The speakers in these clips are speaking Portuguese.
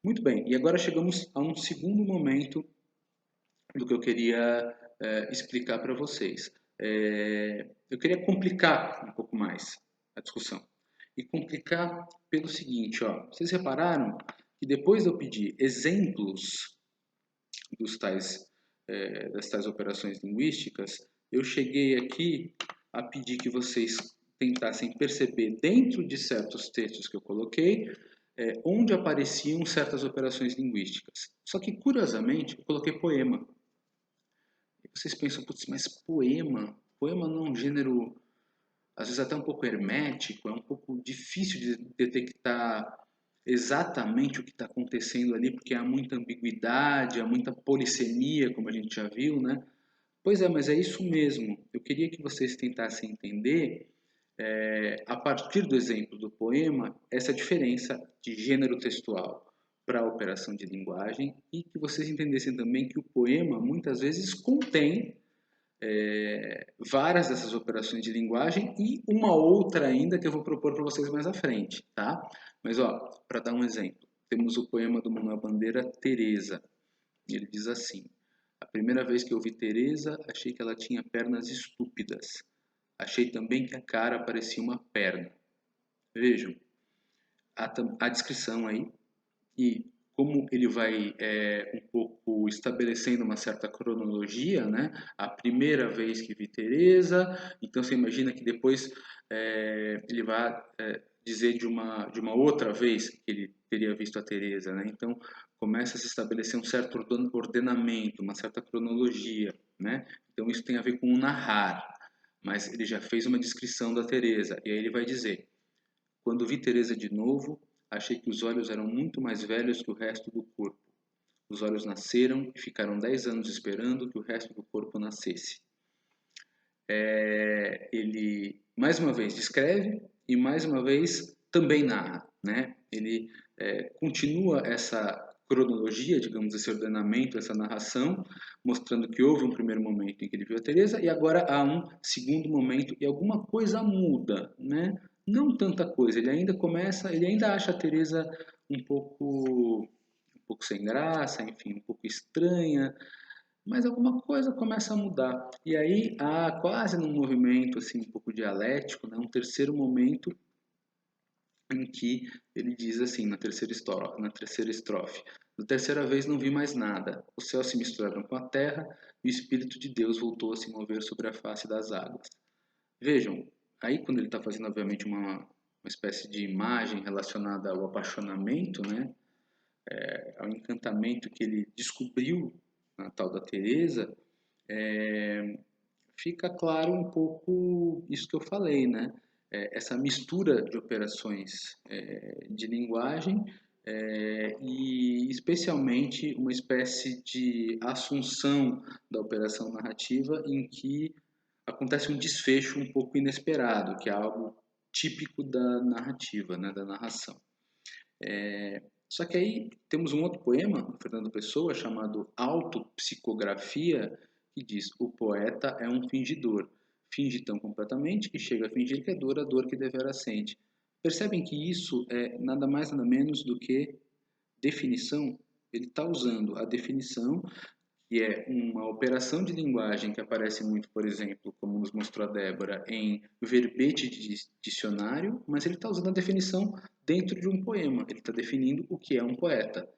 Muito bem, e agora chegamos a um segundo momento do que eu queria explicar para vocês. Eu queria complicar um pouco mais a discussão. E complicar pelo seguinte, ó, vocês repararam que depois de eu pedir exemplos das tais operações linguísticas, eu cheguei aqui a pedir que vocês tentassem perceber dentro de certos textos que eu coloquei, onde apareciam certas operações linguísticas. Só que, curiosamente, eu coloquei poema. E vocês pensam, putz, mas poema? Poema não é um gênero, às vezes até um pouco hermético, é um pouco difícil de detectar exatamente o que está acontecendo ali, porque há muita ambiguidade, há muita polissemia, como a gente já viu, né? Pois é, mas é isso mesmo. Eu queria que vocês tentassem entender, a partir do exemplo do poema, essa diferença de gênero textual para a operação de linguagem e que vocês entendessem também que o poema muitas vezes contém várias dessas operações de linguagem e uma outra ainda que eu vou propor para vocês mais à frente, tá? Mas ó, para dar um exemplo, temos o poema do Manuel Bandeira, Teresa. Ele diz assim: a primeira vez que eu vi Teresa, achei que ela tinha pernas estúpidas. Achei também que a cara parecia uma perna. Vejam, a descrição aí e como ele vai um pouco estabelecendo uma certa cronologia, né? A primeira vez que vi Teresa, então você imagina que depois ele vai dizer de uma outra vez que ele teria visto a Teresa, né? Então começa a se estabelecer um certo ordenamento, uma certa cronologia, né? Então isso tem a ver com o narrar, mas ele já fez uma descrição da Teresa e aí ele vai dizer: quando vi Teresa de novo, achei que os olhos eram muito mais velhos que o resto do corpo. Os olhos nasceram e ficaram 10 anos esperando que o resto do corpo nascesse. Ele, mais uma vez, descreve e, mais uma vez, também narra. Né? Ele continua essa cronologia, digamos, esse ordenamento, essa narração, mostrando que houve um primeiro momento em que ele viu a Teresa e agora há um segundo momento e alguma coisa muda, né? Não tanta coisa, ele ainda acha a Teresa um pouco sem graça, enfim, um pouco estranha, mas alguma coisa começa a mudar. E aí há quase num movimento assim um pouco dialético, né, um terceiro momento em que ele diz assim na terceira estrofe: da terceira vez não vi mais nada. Os céus se misturaram com a terra e o Espírito de Deus voltou a se mover sobre a face das águas. Vejam, aí quando ele está fazendo obviamente uma espécie de imagem relacionada ao apaixonamento, né, ao encantamento que ele descobriu na tal da Teresa, fica claro um pouco isso que eu falei, né? Essa mistura de operações de linguagem e especialmente uma espécie de assunção da operação narrativa em que acontece um desfecho um pouco inesperado, que é algo típico da narrativa, né, da narração. Só que aí temos um outro poema do Fernando Pessoa chamado Autopsicografia, que diz: o poeta é um fingidor, finge tão completamente que chega a fingir que é dor a dor que devera sente. Percebem que isso é nada mais nada menos do que definição? Ele está usando a definição, que é uma operação de linguagem que aparece muito, por exemplo, como nos mostrou a Débora, em verbete de dicionário, mas ele está usando a definição dentro de um poema. Ele está definindo o que é um poeta.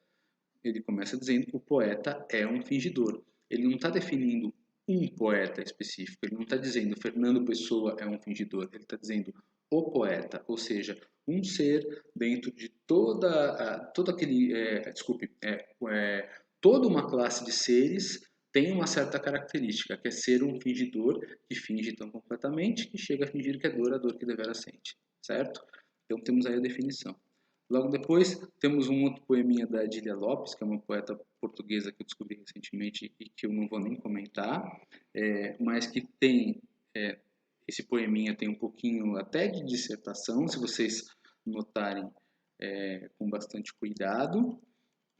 Ele começa dizendo que o poeta é um fingidor. Ele não está definindo um poeta específico. Ele não está dizendo Fernando Pessoa é um fingidor. Ele está dizendo o poeta, ou seja, um ser dentro de todo aquele, toda uma classe de seres tem uma certa característica, que é ser um fingidor que finge tão completamente que chega a fingir que é dor a dor que devera sente, certo? Então temos aí a definição. Logo depois, temos um outro poeminha da Adília Lopes, que é uma poeta portuguesa que eu descobri recentemente e que eu não vou nem comentar, mas que tem, esse poeminha tem um pouquinho até de dissertação, se vocês notarem com bastante cuidado.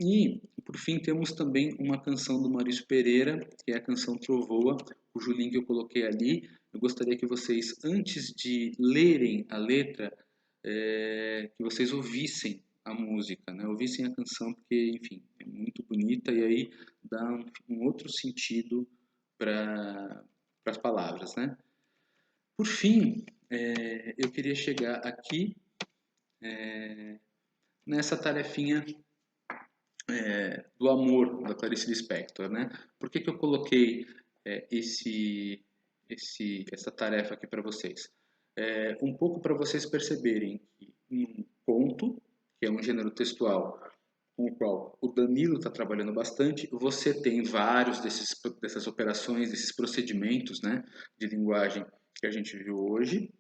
E, por fim, temos também uma canção do Maurício Pereira, que é a canção Trovoa, cujo link eu coloquei ali. Eu gostaria que vocês, antes de lerem a letra, que vocês ouvissem a música, né? Ouvir sem a canção porque, enfim, é muito bonita e aí dá um outro sentido para as palavras, né? Por fim, eu queria chegar aqui nessa tarefinha do amor da Clarice Lispector, né? Por que eu coloquei essa tarefa aqui para vocês? Um pouco para vocês perceberem que um conto, que é um gênero textual com o qual o Danilo está trabalhando bastante, você tem vários dessas operações, desses procedimentos, né, de linguagem que a gente viu hoje,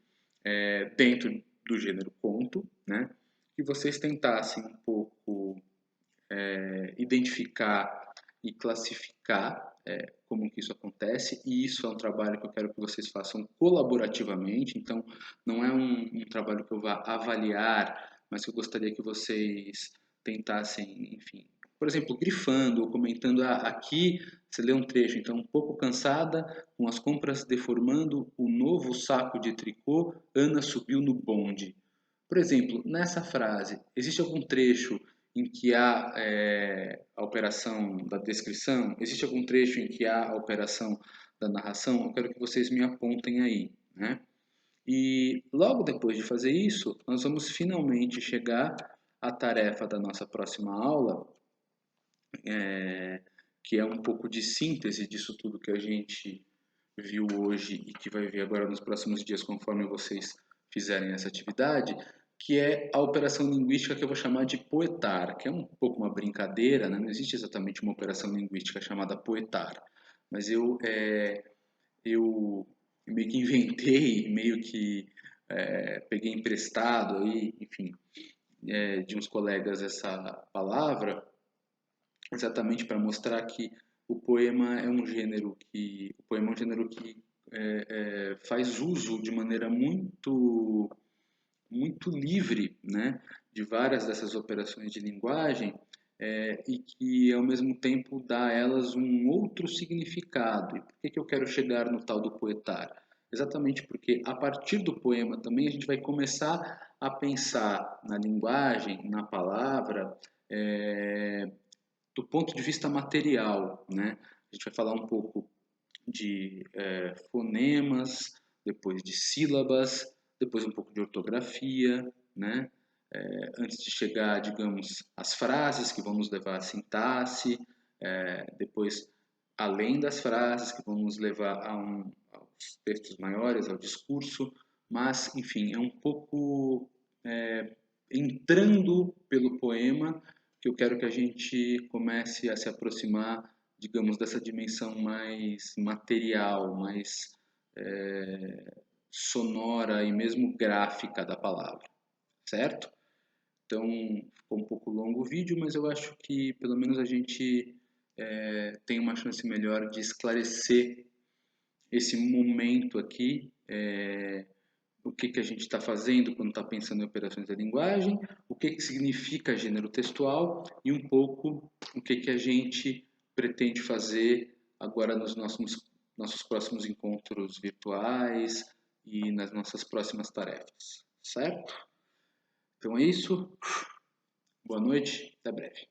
dentro do gênero conto, né, que vocês tentassem um pouco identificar e classificar como que isso acontece, e isso é um trabalho que eu quero que vocês façam colaborativamente, então não é um trabalho que eu vá avaliar, mas que eu gostaria que vocês tentassem, enfim, por exemplo, grifando ou comentando, aqui você lê um trecho, então um pouco cansada, com as compras deformando o novo saco de tricô, Ana subiu no bonde. Por exemplo, nessa frase, existe algum trecho em que há a operação da descrição? Existe algum trecho em que há a operação da narração? Eu quero que vocês me apontem aí, né? E logo depois de fazer isso, nós vamos finalmente chegar à tarefa da nossa próxima aula, que é um pouco de síntese disso tudo que a gente viu hoje e que vai ver agora nos próximos dias, conforme vocês fizerem essa atividade, que é a operação linguística que eu vou chamar de poetar, que é um pouco uma brincadeira, né? Não existe exatamente uma operação linguística chamada poetar, mas eu meio que inventei, meio que peguei emprestado aí, enfim, de uns colegas essa palavra, exatamente para mostrar que o poema é um gênero que faz uso de maneira muito livre, né, de várias dessas operações de linguagem, e que ao mesmo tempo dá a elas um outro significado. E por que eu quero chegar no tal do poetar? Exatamente porque a partir do poema também a gente vai começar a pensar na linguagem, na palavra, do ponto de vista material, né? A gente vai falar um pouco de fonemas, depois de sílabas, depois um pouco de ortografia, né? Antes de chegar, digamos, às frases que vão nos levar à sintaxe, depois, além das frases que vão nos levar aos textos maiores, ao discurso, mas, enfim, é um pouco entrando pelo poema que eu quero que a gente comece a se aproximar, digamos, dessa dimensão mais material, mais sonora e mesmo gráfica da palavra, certo? Então, ficou um pouco longo o vídeo, mas eu acho que pelo menos a gente tem uma chance melhor de esclarecer esse momento aqui, o que a gente está fazendo quando está pensando em operações da linguagem, o que significa gênero textual e um pouco o que a gente pretende fazer agora nos nossos próximos encontros virtuais e nas nossas próximas tarefas, certo? Então é isso, boa noite, até breve.